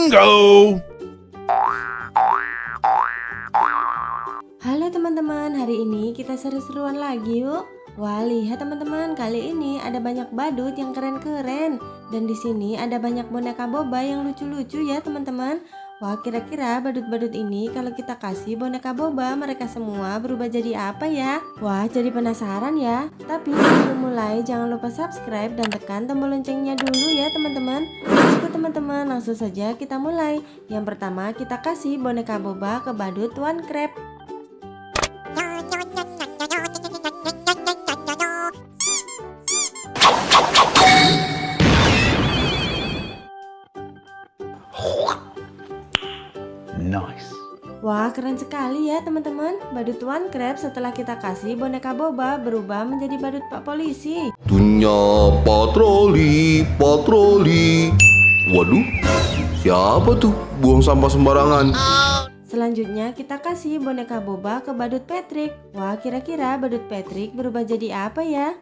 Bingo! Halo teman-teman, hari ini kita seru-seruan lagi yuk. Wah, lihat teman-teman, kali ini ada banyak badut yang keren-keren. Dan di sini ada banyak boneka boba yang lucu-lucu ya teman-teman. Wah, kira-kira badut-badut ini kalau kita kasih boneka boba, mereka semua berubah jadi apa ya? Wah, jadi penasaran ya. Tapi sebelum mulai, jangan lupa subscribe dan tekan tombol loncengnya dulu ya teman-teman. Ikut teman-teman, langsung saja kita mulai. Yang pertama, kita kasih boneka boba ke badut Tuan Crab. Nice. Wah, keren sekali ya teman-teman. Badut Tuan Crab setelah kita kasih boneka boba berubah menjadi badut Pak Polisi. Dunia patroli, patroli. Waduh, siapa tuh buang sampah sembarangan? Selanjutnya kita kasih boneka boba ke badut Patrick. Wah, kira-kira badut Patrick berubah jadi apa ya?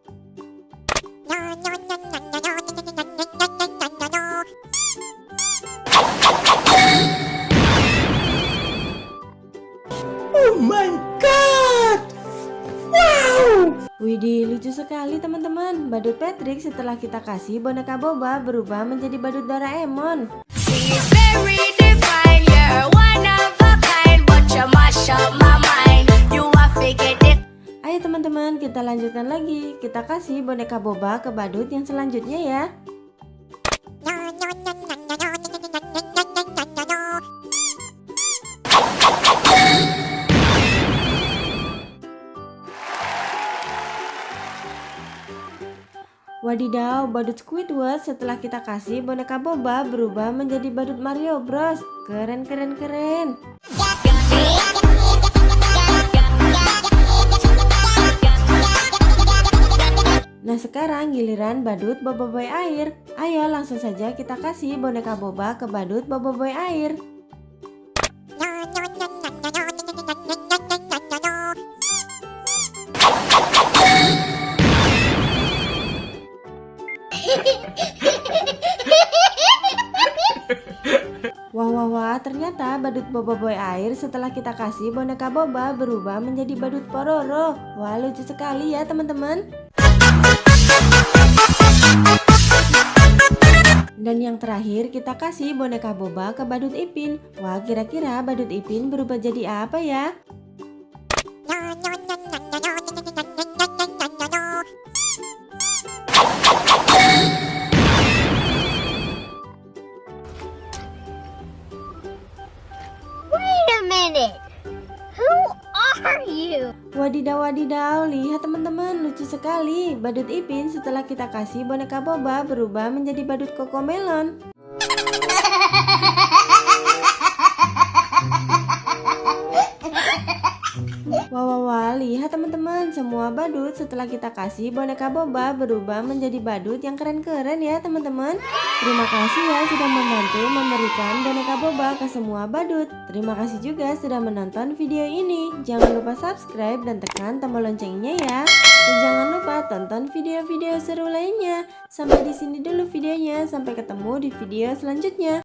Oh my god! Wow! Widih, lucu sekali teman-teman. Badut Patrick setelah kita kasih boneka boba berubah menjadi badut Doraemon. She's very divine, you're one of a kind, but you mash up my mind. You are fake it. Ayo teman-teman, kita lanjutkan lagi. Kita kasih boneka boba ke badut yang selanjutnya ya. Wadidaw, badut Squidward setelah kita kasih boneka boba berubah menjadi badut Mario Bros. Keren, keren, keren. Nah, sekarang giliran badut Boboiboy air. Ayo langsung saja kita kasih boneka boba ke badut Boboiboy air. Wah, wah, wah, ternyata badut Boboiboy air setelah kita kasih boneka boba berubah menjadi badut Pororo. Wah, lucu sekali ya teman-teman. Dan yang terakhir kita kasih boneka boba ke badut Ipin. Wah, kira-kira badut Ipin berubah jadi apa ya? Wait a minute. Who are you? Wadidaw, wadidaw, lihat teman-teman, lucu sekali. Badut Ipin setelah kita kasih boneka boba berubah menjadi badut Cocomelon. Wah, wah, wah, lihat teman-teman, semua badut setelah kita kasih boneka boba berubah menjadi badut yang keren-keren ya teman-teman. Terima kasih ya sudah membantu memberikan boneka boba ke semua badut. Terima kasih juga sudah menonton video ini. Jangan lupa subscribe dan tekan tombol loncengnya ya. Dan jangan lupa tonton video-video seru lainnya. Sampai di sini dulu videonya, sampai ketemu di video selanjutnya.